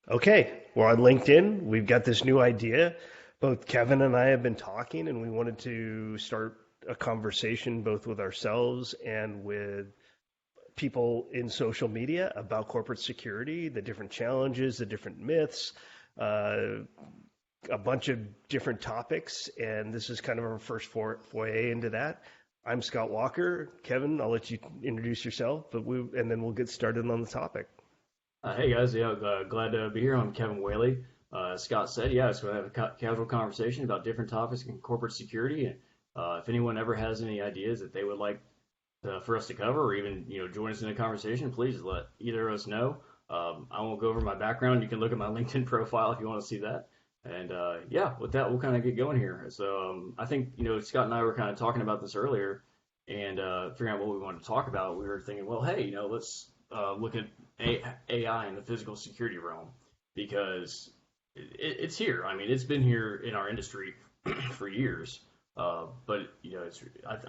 Okay, we're on LinkedIn. We've got this new idea. Both Kevin and I have been talking, and we wanted to start a conversation both with ourselves and with people in social media about corporate security, the different challenges, the different myths, uh, a bunch of different topics. And this is kind of our first foray into that. I'm Scott Walker. Kevin, I'll let you introduce yourself, and then we'll get started on the topic. Hey guys, yeah, glad to be here. I'm Kevin Whaley. Scott said, yeah, so we have a casual conversation about different topics in corporate security. And if anyone ever has any ideas that they would like for us to cover, or even join us in a conversation, please let either of us know. I won't go over my background. You can look at my LinkedIn profile if you want to see that. And yeah, with that, we'll kind of get going here. So I think Scott and I were kind of talking about this earlier, and figuring out what we wanted to talk about. We were thinking, well, hey, let's look at AI in the physical security realm because it's here. I mean, it's been here in our industry for years, but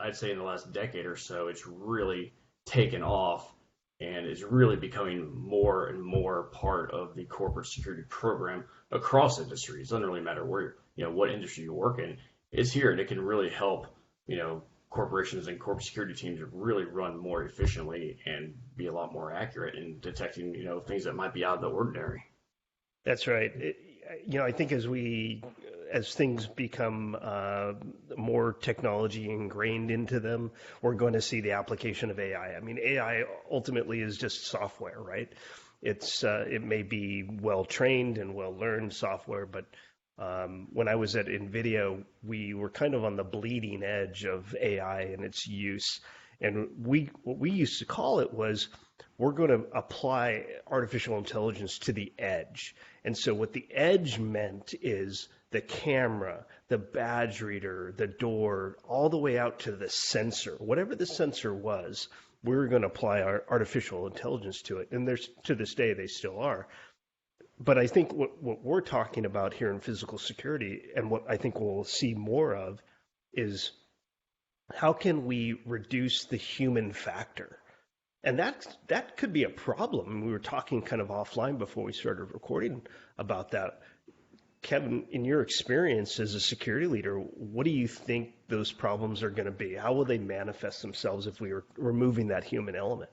I'd say in the last decade or so, it's really taken off and is really becoming more and more part of the corporate security program across industries. It doesn't really matter where what industry you work in. It's here and it can really help corporations and corporate security teams really run more efficiently and be a lot more accurate in detecting, things that might be out of the ordinary. That's right. I think as things become more technology ingrained into them, we're going to see the application of AI. I mean, AI ultimately is just software, right? It may be well trained and well learned software, but when I was at NVIDIA, we were kind of on the bleeding edge of AI and its use. And what we used to call it was we're going to apply artificial intelligence to the edge. And so what the edge meant is the camera, the badge reader, the door, all the way out to the sensor. Whatever the sensor was, we were going to apply our artificial intelligence to it. And there's to this day they still are. But I think what we're talking about here in physical security, and what I think we'll see more of, is how can we reduce the human factor? And that could be a problem. We were talking kind of offline before we started recording about that. Kevin, in your experience as a security leader, what do you think those problems are going to be? How will they manifest themselves if we are removing that human element?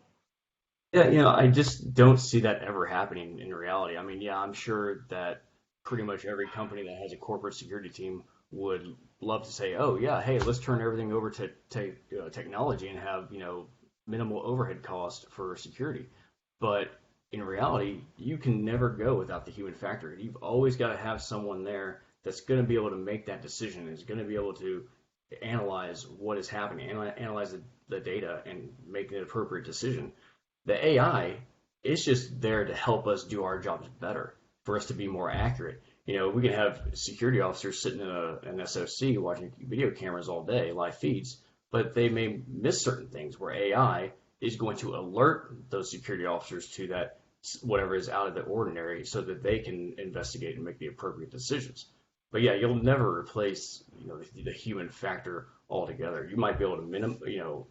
Yeah, I just don't see that ever happening in reality. I mean, yeah, I'm sure that pretty much every company that has a corporate security team would love to say, oh, yeah, hey, let's turn everything over to technology and have, minimal overhead cost for security. But in reality, you can never go without the human factor. You've always got to have someone there that's going to be able to make that decision, is going to be able to analyze what is happening, analyze the data, and make an appropriate decision. The AI is just there to help us do our jobs better, for us to be more accurate. We can have security officers sitting in an SOC watching video cameras all day, live feeds, but they may miss certain things where AI is going to alert those security officers to that whatever is out of the ordinary so that they can investigate and make the appropriate decisions. But yeah, you'll never replace the human factor altogether. You might be able to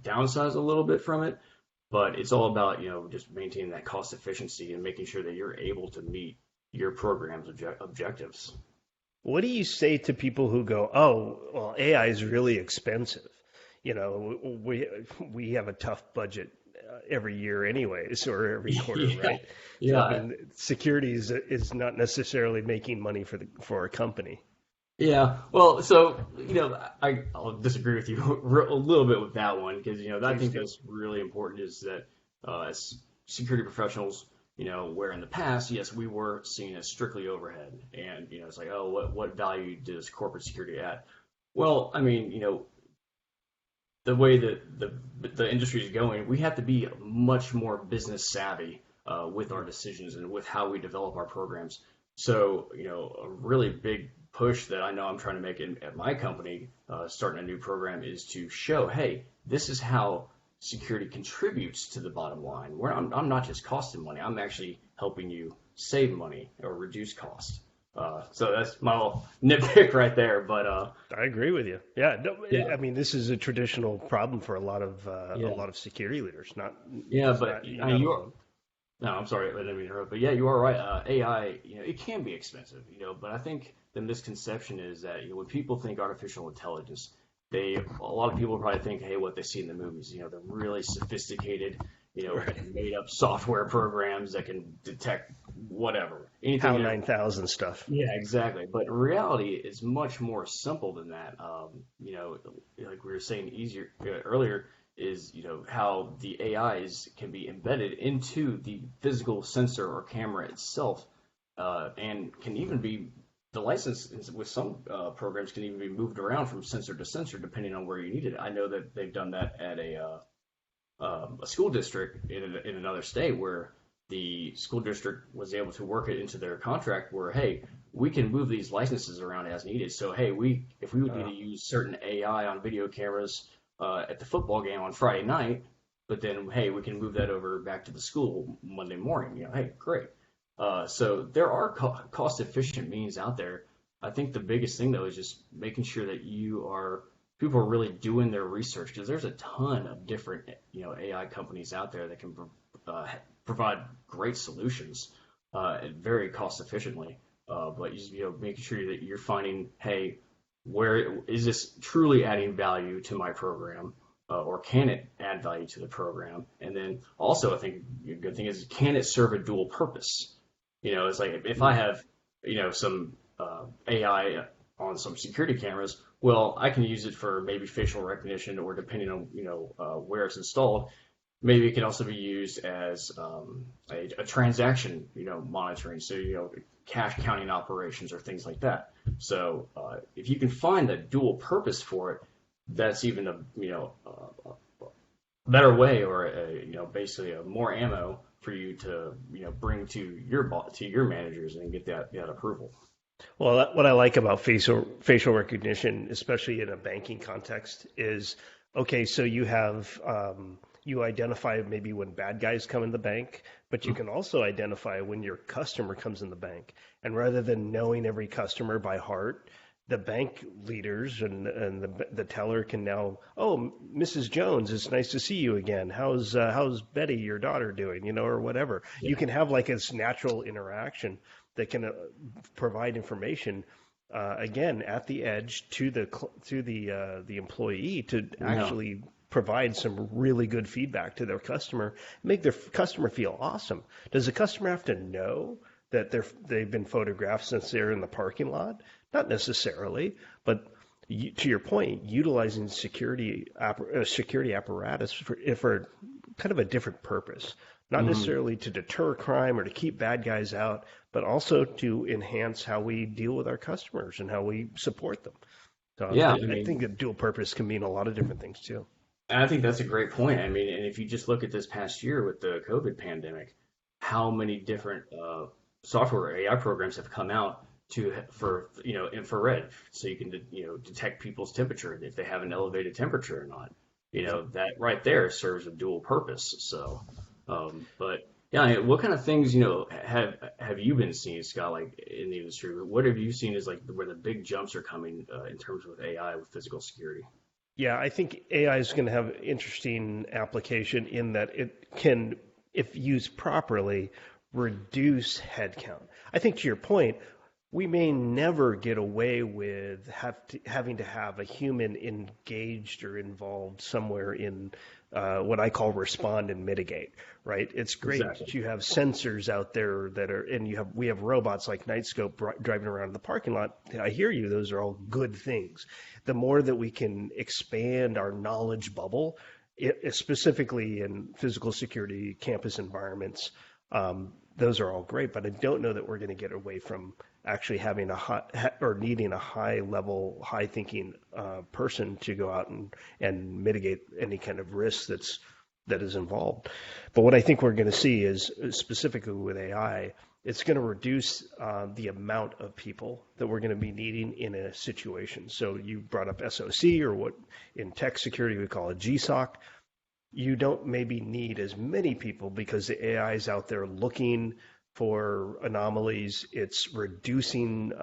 downsize a little bit from it, but it's all about, just maintaining that cost efficiency and making sure that you're able to meet your program's objectives. What do you say to people who go, "Oh, well, AI is really expensive. We have a tough budget every year, anyways, or every quarter, Yeah, right? So I yeah, mean, security is not necessarily making money for a company." yeah. Well, so, I'll disagree with you a little bit with that one because, I Please think do. that's really important is that as security professionals, where in the past, yes, we were seen as strictly overhead. And, it's like, oh, what value does corporate security add? Well, I mean, the way that the industry is going, we have to be much more business savvy with our decisions and with how we develop our programs. So, a really big push that I know I'm trying to make at my company, starting a new program, is to show, hey, this is how security contributes to the bottom line. Where I'm not just costing money, I'm actually helping you save money or reduce cost. So that's my little nitpick right there. But I agree with you. Yeah, no, yeah, I mean, this is a traditional problem for a yeah. lot of security leaders. Not Yeah, it's but not you're I mean, not alone. No, I'm sorry, I didn't mean to interrupt. But yeah, you are right. AI, it can be expensive, but I think the misconception is that, when people think artificial intelligence, a lot of people probably think, hey, what they see in the movies, the really sophisticated, Right. made up software programs that can detect whatever, anything HAL and everything. 9000 stuff. Yeah, exactly. But in reality, it's much more simple than that. Like we were saying earlier, is how the AIs can be embedded into the physical sensor or camera itself, and can even be the license with some programs can even be moved around from sensor to sensor depending on where you need it. I know that they've done that at a school district in another state where the school district was able to work it into their contract where, hey, we can move these licenses around as needed. So, hey, if we would need to use certain AI on video cameras at the football game on Friday night, but then, hey, we can move that over back to the school Monday morning. Hey, great. So there are cost efficient means out there. I think the biggest thing though is just making sure that people are really doing their research because there's a ton of different AI companies out there that can uh, provide great solutions very cost efficiently. But making sure that you're finding, hey, where is this truly adding value to my program? Or can it add value to the program? And then also, I think a good thing is, can it serve a dual purpose? It's like if I have, some AI on some security cameras, well, I can use it for maybe facial recognition, or depending on, where it's installed, maybe it can also be used as a transaction, monitoring. So, cash counting operations or things like that. So, if you can find the dual purpose for it, that's even a better way, or basically a more ammo for you to bring to your managers and get that approval. Well, what I like about facial recognition, especially in a banking context, is okay. So you identify maybe when bad guys come in the bank, but you can also identify when your customer comes in the bank. And rather than knowing every customer by heart, the bank leaders and the teller can now, oh, Mrs. Jones, it's nice to see you again. How's Betty, your daughter, doing? Or whatever. Yeah. You can have like this natural interaction that can provide information again at the edge to the employee to Yeah. actually provide some really good feedback to their customer, make their customer feel awesome. Does the customer have to know that they've been photographed since they're in the parking lot? Not necessarily, but to your point, utilizing security apparatus for kind of a different purpose, not Mhm. necessarily to deter crime or to keep bad guys out, but also to enhance how we deal with our customers and how we support them. So Yeah. I think that dual purpose can mean a lot of different things too. And I think that's a great point. I mean, and if you just look at this past year with the COVID pandemic, how many different software AI programs have come out for infrared, so you can detect people's temperature if they have an elevated temperature or not. Yep. That right there serves a dual purpose. So, but yeah, what kind of things have you been seeing, Scott, like in the industry? What have you seen as like where the big jumps are coming in terms of AI with physical security? Yeah, I think AI is going to have interesting application in that it can, if used properly, reduce headcount. I think to your point, we may never get away with having to have a human engaged or involved somewhere in what I call respond and mitigate, right? It's great Exactly. that you have sensors out there that are, and we have robots like Nightscope driving around the parking lot. I hear you; those are all good things. The more that we can expand our knowledge bubble, specifically in physical security campus environments, those are all great. But I don't know that we're going to get away from actually having or needing a high level, high thinking person to go out and mitigate any kind of risk that is involved. But what I think we're going to see is specifically with AI, it's going to reduce the amount of people that we're going to be needing in a situation. So you brought up SOC, or what in tech security we call a GSOC. You don't maybe need as many people because the AI is out there looking for anomalies. It's reducing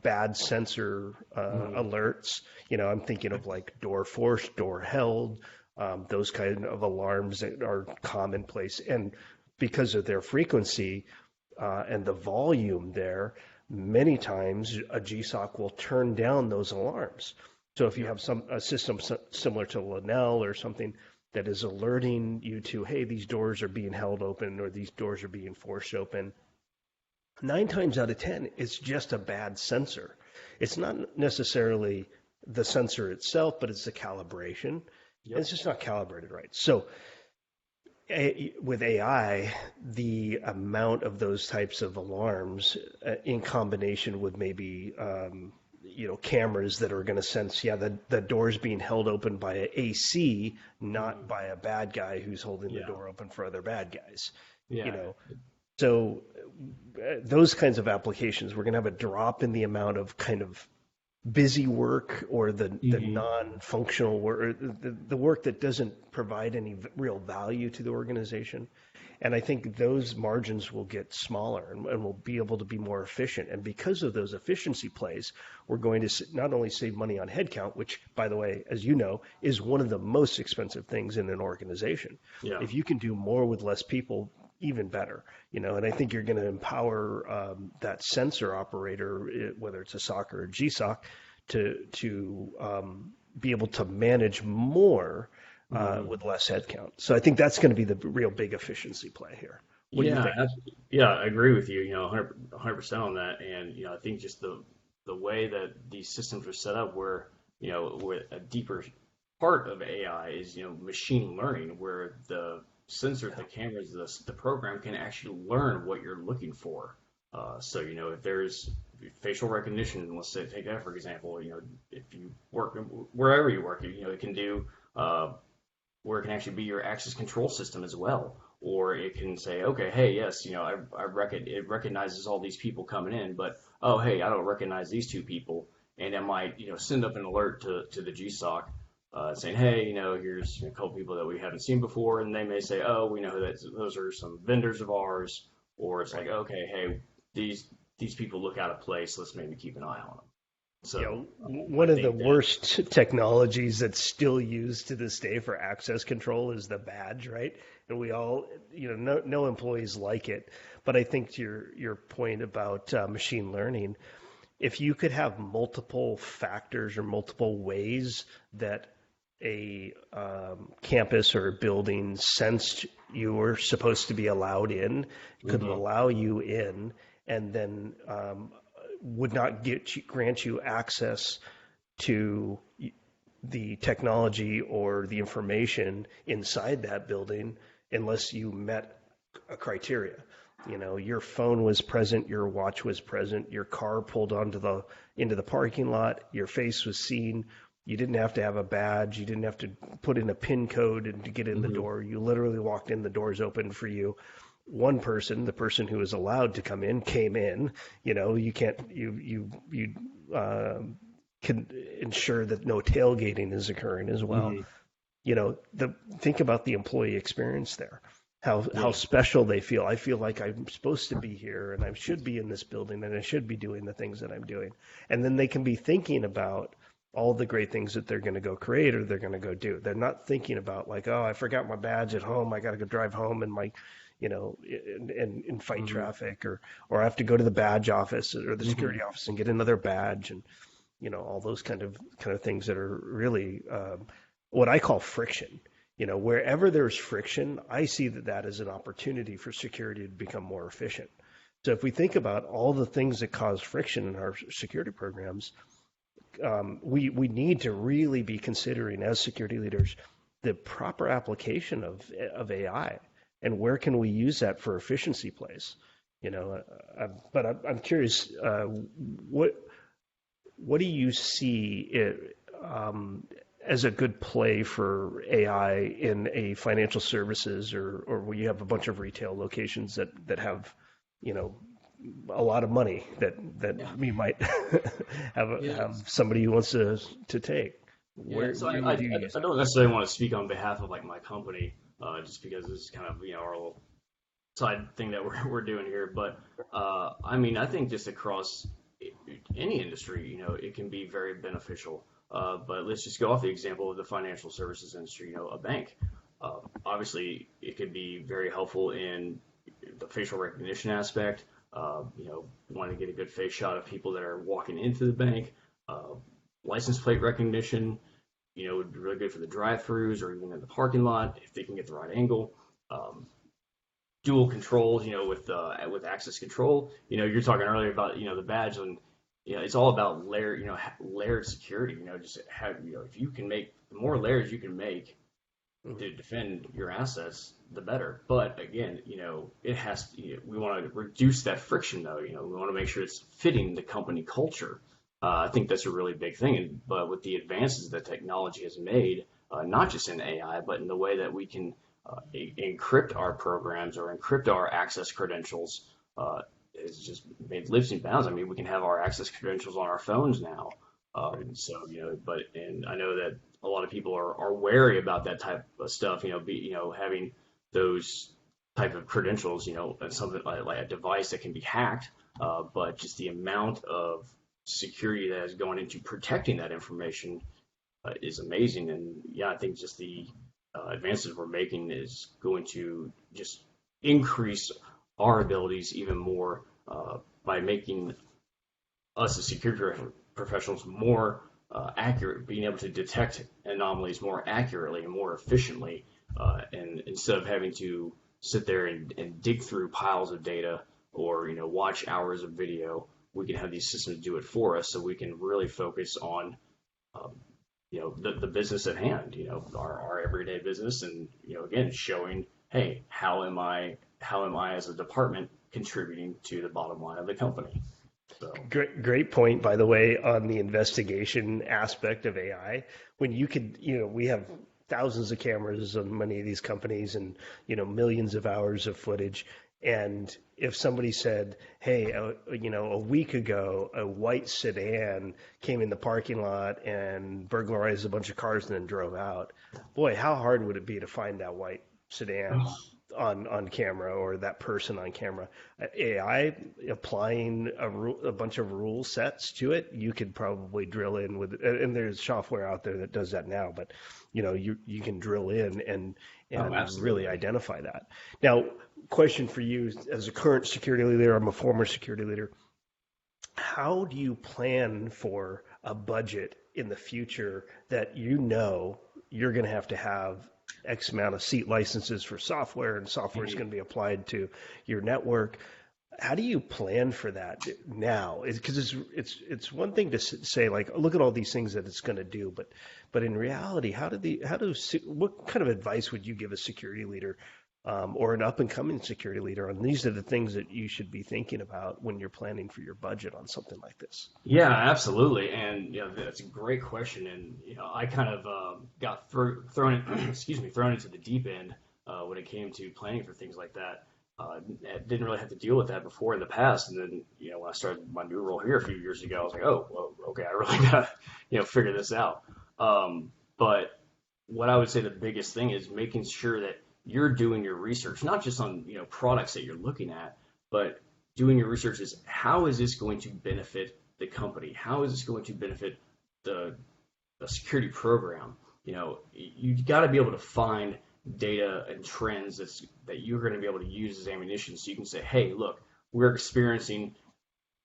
bad sensor Mhm. alerts. I'm thinking of like door forced, door held, those kind of alarms that are commonplace. And because of their frequency and the volume there, many times a GSOC will turn down those alarms. So if you have a system similar to Linnell or something that is alerting you to, hey, these doors are being held open or these doors are being forced open, 9 times out of 10, it's just a bad sensor. It's not necessarily the sensor itself, but it's the calibration. Yep. It's just not calibrated right. So with AI, the amount of those types of alarms in combination with maybe cameras that are going to sense, the door's being held open by an AC, not by a bad guy who's holding the door open for other bad guys. So those kinds of applications, we're going to have a drop in the amount of kind of busy work or the non-functional work, or the work that doesn't provide any real value to the organization. And I think those margins will get smaller and we'll be able to be more efficient. And because of those efficiency plays, we're going to not only save money on headcount, which, by the way, as you know, is one of the most expensive things in an organization. Yeah. If you can do more with less people, even better, and I think you're going to empower that sensor operator, whether it's a SOC or a GSOC, to be able to manage more with less headcount. So I think that's going to be the real big efficiency play here. What do you think? I agree with you, 100% on that. And, I think just the way that these systems are set up where, where a deeper part of AI is, machine learning, where the sensor, the cameras, the program can actually learn what you're looking for. So, if there's facial recognition, let's say, take that for example, if you work wherever you work, it can do where it can actually be your access control system as well. Or it can say, okay, hey, yes, it recognizes all these people coming in, but, oh, hey, I don't recognize these 2 people. And it might, send up an alert to the GSOC saying, hey, here's a couple people that we haven't seen before. And they may say, oh, we know that those are some vendors of ours. Or it's like, okay, hey, these people look out of place. Let's maybe keep an eye on them. So one of the worst technologies that's still used to this day for access control is the badge, right? And we all, no employees like it. But I think to your point about machine learning, if you could have multiple factors or multiple ways that a campus or a building sensed you were supposed to be allowed in, could allow you in, and then would not grant you access to the technology or the information inside that building unless you met a criteria. Your phone was present, your watch was present, your car pulled into the parking lot, your face was seen. You didn't have to have a badge. You didn't have to put in a PIN code and to get in the door. You literally walked in, the doors opened for you. One person, the person who was allowed to come in, came in. You can ensure that no tailgating is occurring as well. Think about the employee experience there. How special they feel. I feel like I'm supposed to be here and I should be in this building and I should be doing the things that I'm doing. And then they can be thinking about all the great things that they're going to go create or they're going to go do. They're not thinking about like, oh, I forgot my badge at home. I got to go drive home and and fight traffic, or I have to go to the badge office or the security office and get another badge, and all those kind of things that are really what I call friction. Wherever there's friction, I see that as an opportunity for security to become more efficient. So if we think about all the things that cause friction in our security programs, we need to really be considering as security leaders the proper application of AI and where can we use that for efficiency plays. But I'm curious, what do you see as a good play for AI in a financial services or where you have a bunch of retail locations that have a lot of money that we might have somebody who wants to take. I don't necessarily want to speak on behalf of like my company, just because this is kind of our little side thing that we're doing here. But I think just across any industry, it can be very beneficial. But let's just go off the example of the financial services industry. A bank, obviously, it could be very helpful in the facial recognition aspect, wanting to get a good face shot of people that are walking into the bank, license plate recognition, would be really good for the drive-throughs or even in the parking lot if they can get the right angle. Dual controls, with access control. You're talking earlier about the badge, and it's all about layered security. Just have if you can make the more layers you can make to defend your assets, the better. But again, it has to, we want to reduce that friction though. We want to make sure it's fitting the company culture. I think that's a really big thing. But with the advances that technology has made, not just in AI, but in the way that we can encrypt our programs or encrypt our access credentials, it's just made leaps and bounds. I mean, we can have our access credentials on our phones now. And I know that a lot of people are wary about that type of stuff, having those type of credentials, and something like a device that can be hacked. But just the amount of security that has gone into protecting that information is amazing. And yeah, I think just the advances we're making is going to just increase our abilities even more by making us as security professionals more accurate, being able to detect anomalies more accurately and more efficiently, and instead of having to sit there and dig through piles of data or watch hours of video, we can have these systems do it for us, so we can really focus on the business at hand, our everyday business, and again showing, hey, how am I as a department contributing to the bottom line of the company. So. Great point, by the way, on the investigation aspect of AI. When you could, we have thousands of cameras on many of these companies and, millions of hours of footage. And if somebody said, hey, a week ago, a white sedan came in the parking lot and burglarized a bunch of cars and then drove out, boy, how hard would it be to find that white sedan on camera or that person on camera? AI applying a bunch of rule sets to it, you could probably drill in with, and there's software out there that does that now, but you can drill in and really identify that. Now, question for you, as a current security leader, I'm a former security leader, how do you plan for a budget in the future that you're going to have X amount of seat licenses for software, and software is going to be applied to your network? How do you plan for that now? Because it's one thing to say, like, look at all these things that it's going to do, but in reality, what kind of advice would you give a security leader or an up and coming security leader on these are the things that you should be thinking about when you're planning for your budget on something like this? Yeah, absolutely. And that's a great question. And I kind of got thrown into the deep end when it came to planning for things like that. Didn't really have to deal with that before in the past. And then when I started my new role here a few years ago, I was like, oh, well, okay, I really got to figure this out. But what I would say the biggest thing is making sure that you're doing your research, not just on products that you're looking at, but doing your research is, how is this going to benefit the company? How is this going to benefit the security program? You've got to be able to find data and trends that you're going to be able to use as ammunition, so you can say, hey, look, we're experiencing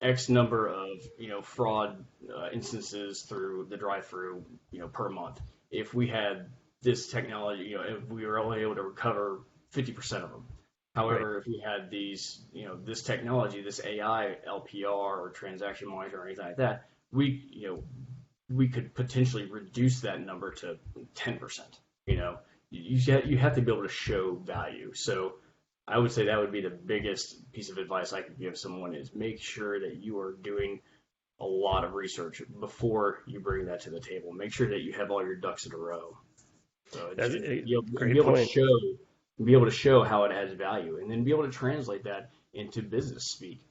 X number of fraud instances through the drive-through per month. If we had this technology, if we were only able to recover 50% of them. However, If we had these, this technology, this AI, LPR or transaction monitor or anything like that, we could potentially reduce that number to 10%. You have to be able to show value. So I would say that would be the biggest piece of advice I could give someone, is make sure that you are doing a lot of research before you bring that to the table. Make sure that you have all your ducks in a row. So be able to show how it has value, and then be able to translate that into business speak,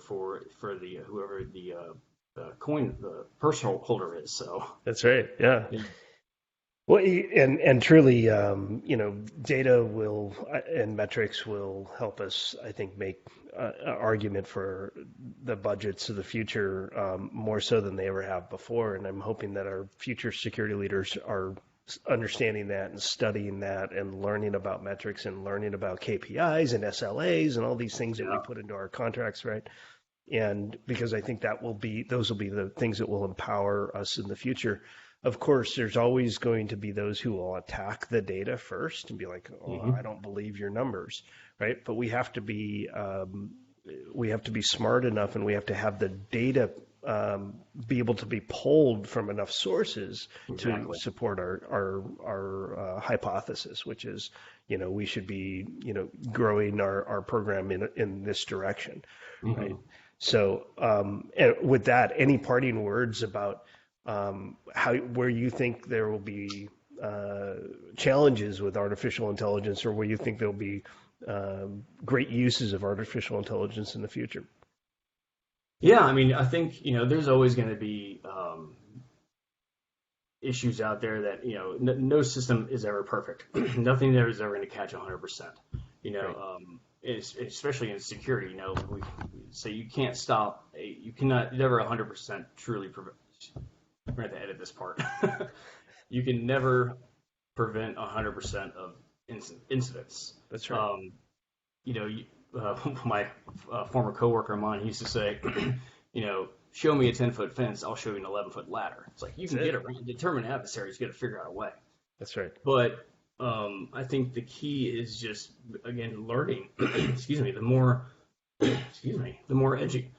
for the whoever the purse holder is. So that's right. Yeah. Well, and truly, data will and metrics will help us, I think, make an argument for the budgets of the future more so than they ever have before. And I'm hoping that our future security leaders are understanding that and studying that and learning about metrics and learning about KPIs and SLAs and all these things that we put into our contracts, right? And because I think those will be the things that will empower us in the future. Of course, there's always going to be those who will attack the data first and be like, "Oh, I don't believe your numbers," right? But we have to be smart enough, and we have to have the data be able to be pulled from enough sources to support our hypothesis, which is, we should be, growing our program in this direction, right? So, and with that, any parting words about where you think there will be challenges with artificial intelligence, or where you think there'll be great uses of artificial intelligence in the future? Yeah, I mean, I think, there's always going to be issues out there that, no system is ever perfect. Nothing there is ever going to catch 100%. Especially in security, we say you can't stop, you cannot never 100% truly prevent. We're going to have to edit this part. You can never prevent 100% of incidents. That's right. My former coworker of mine, he used to say, show me a 10-foot fence, I'll show you an 11-foot ladder. It's like you can get around determined adversaries, you got to figure out a way. That's right. But I think the key is just, again, learning. The more edgy.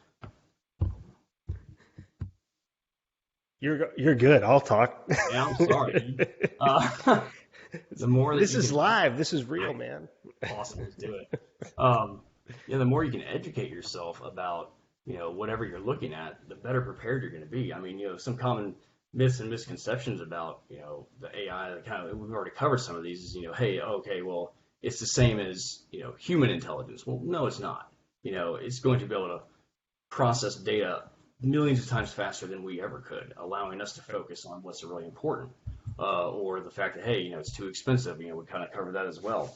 You're good. I'll talk. Yeah, I'm sorry. The more this is live. This is real, man. Awesome. Let's do it. The more you can educate yourself about, whatever you're looking at, the better prepared you're going to be. I mean, some common myths and misconceptions about, the AI, we've already covered some of these, is, hey, okay, well, it's the same as, human intelligence. Well, no, it's not. It's going to be able to process data millions of times faster than we ever could, allowing us to focus on what's really important, or the fact that, hey, it's too expensive. We kind of covered that as well.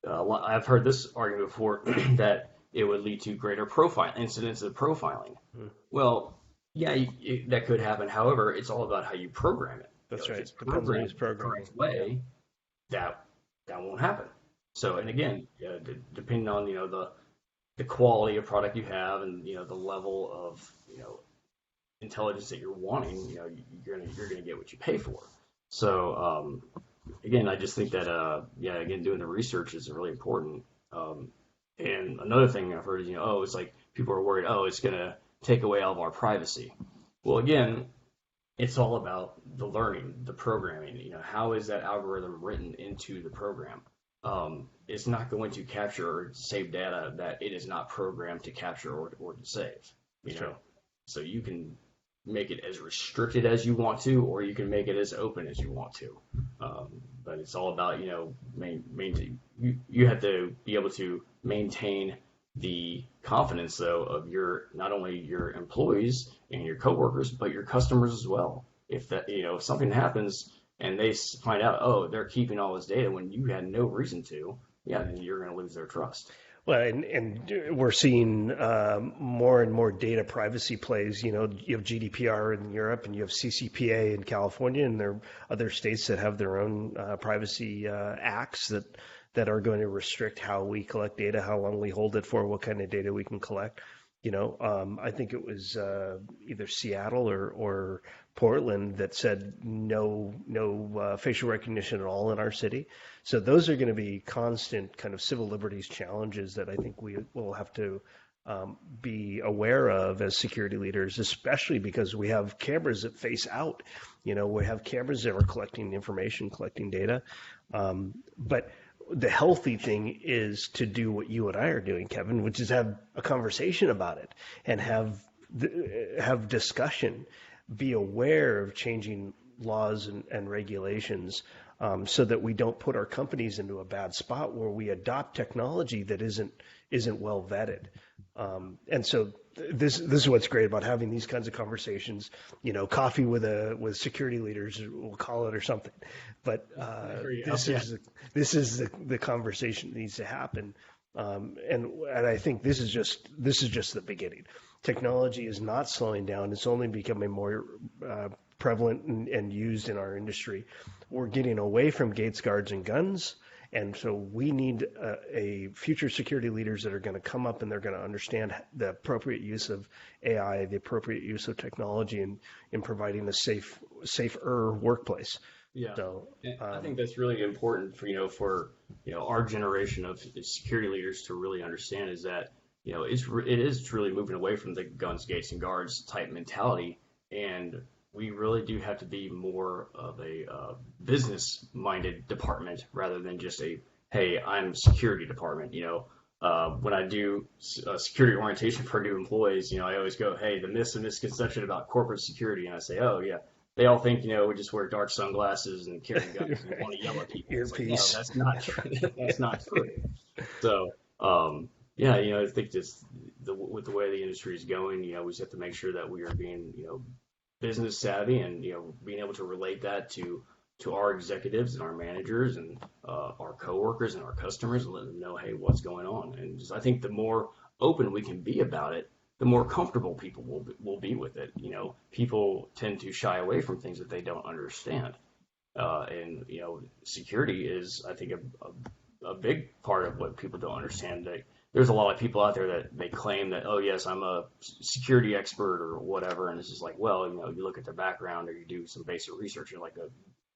I've heard this argument before that it would lead to greater incidents of profiling. Well, yeah, that could happen. However, it's all about how you program it. That's right. If it's programmed the correct way, that won't happen. So, and again, depending on the quality of product you have and the level of intelligence that you're wanting, you're gonna get what you pay for. So again, I just think that again, doing the research is really important. And another thing I've heard is it's like people are worried, it's gonna take away all of our privacy. Well, again, it's all about the learning, the programming. How is that algorithm written into the program? It's not going to capture or save data that it is not programmed to capture or to save. So you can make it as restricted as you want to, or you can make it as open as you want to. But it's all about maintain. You have to be able to maintain the confidence, though, of not only your employees and your coworkers, but your customers as well. If something happens and they find out, they're keeping all this data when you had no reason to, then you're going to lose their trust. Well, and we're seeing more and more data privacy plays. You have GDPR in Europe, and you have CCPA in California, and there are other states that have their own privacy acts that are going to restrict how we collect data, how long we hold it for, what kind of data we can collect. I think it was either Seattle or Portland that said no facial recognition at all in our city. So those are going to be constant kind of civil liberties challenges that I think we will have to be aware of as security leaders, especially because we have cameras that face out. We have cameras that are collecting information, collecting data. But the healthy thing is to do what you and I are doing, Kevin, which is have a conversation about it and have discussion, be aware of changing laws and regulations, so that we don't put our companies into a bad spot where we adopt technology that isn't well vetted. And so this is what's great about having these kinds of conversations. Coffee with security leaders, we'll call it, or something. But this is the conversation that needs to happen. And I think this is just the beginning. Technology is not slowing down. It's only becoming more prevalent and used in our industry. We're getting away from gates, guards, and guns. And so we need a future security leaders that are going to come up and they're going to understand the appropriate use of AI, the appropriate use of technology in providing a safer workplace. Yeah. So I think that's really important for our generation of security leaders to really understand is that it is truly moving away from the guns, gates, and guards type mentality, and we really do have to be more of a business-minded department rather than just hey, I'm security department. When I do security orientation for new employees, I always go, hey, the myths and misconception about corporate security, and I say, oh yeah, they all think we just wear dark sunglasses and carry guns and want to yell at people. Earpiece. Like, no, that's not true. That's not true. So yeah, I think just with the way the industry is going, we just have to make sure that we are being business savvy and being able to relate that to our executives and our managers and our coworkers and our customers and let them know, hey, what's going on. And I think the more open we can be about it, the more comfortable people will be with it. People tend to shy away from things that they don't understand. And security is, I think, a big part of what people don't understand. There's a lot of people out there that they claim that, oh yes, I'm a security expert or whatever, and it's just like, well, you look at their background or you do some basic research, you're like,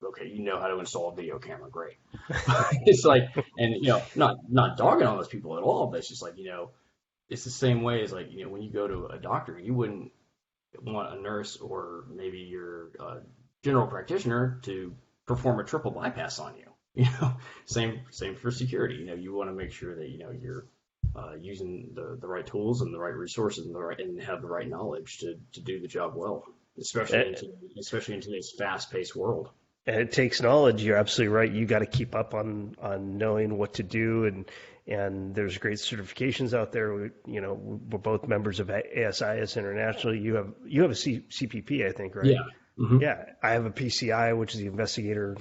okay, you know how to install a video camera, great. It's like, and not dogging on those people at all, but it's just like, it's the same way as like, when you go to a doctor, you wouldn't want a nurse or maybe your general practitioner to perform a triple bypass on you. Same for security. You want to make sure that you're using the right tools and the right resources and have the right knowledge to do the job well, especially in today's fast-paced world. And it takes knowledge. You're absolutely right. You got to keep up on knowing what to do, and there's great certifications out there. We're both members of ASIS International. You have a CPP, I think, right? Yeah. Mm-hmm. Yeah, I have a PCI, which is the investigator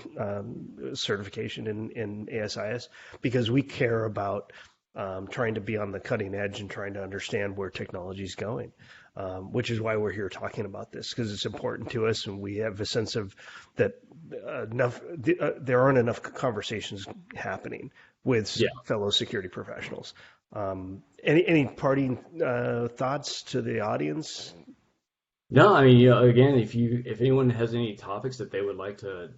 certification in ASIS, because we care about trying to be on the cutting edge and trying to understand where technology is going, which is why we're here talking about this, because it's important to us, and we have a sense of that there aren't enough conversations happening with fellow security professionals. Any parting thoughts to the audience? No, I mean, again, if anyone has any topics that they would like to,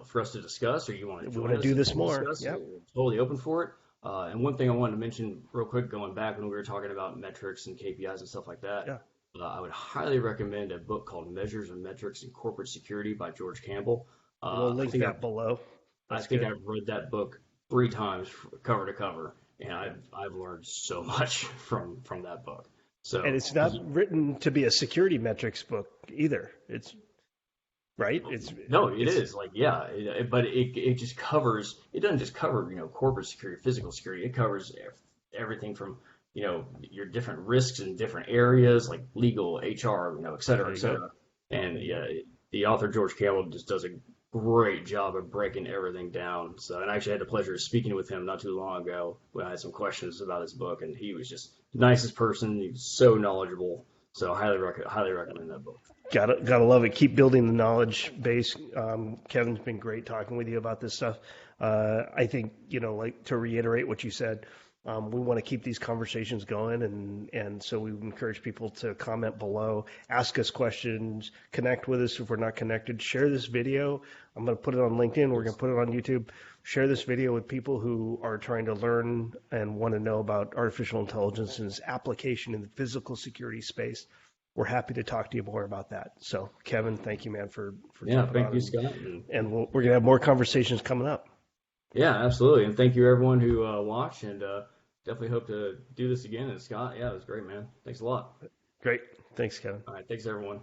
for us to discuss, or you want to join us, do this more, discuss, we're totally open for it. And one thing I wanted to mention real quick, going back when we were talking about metrics and KPIs and stuff like that, I would highly recommend a book called Measures and Metrics in Corporate Security by George Campbell. We'll link that below. I think I've read that book 3 times, cover to cover, and I've learned so much from that book. So, and it's not written to be a security metrics book either. It's right. It is like, but it just covers. It doesn't just cover corporate security, physical security. It covers everything from your different risks in different areas like legal, HR, et cetera, et cetera. And the author George Campbell just does a great job of breaking everything down. So, and I actually had the pleasure of speaking with him not too long ago when I had some questions about his book, and he was just the nicest person. He was so knowledgeable. So highly recommend that book. Gotta love it. Keep building the knowledge base. Kevin's been great talking with you about this stuff. I think, like to reiterate what you said, we want to keep these conversations going, and so we encourage people to comment below, ask us questions, connect with us if we're not connected, share this video. I'm going to put it on LinkedIn. We're going to put it on YouTube. Share this video with people who are trying to learn and want to know about artificial intelligence and its application in the physical security space. We're happy to talk to you more about that. So, Kevin, thank you, man, for thank you, Scott. And we're going to have more conversations coming up. Yeah, absolutely. And thank you, everyone who watched, and definitely hope to do this again. And Scott, it was great, man. Thanks a lot. Great. Thanks, Kevin. All right. Thanks, everyone.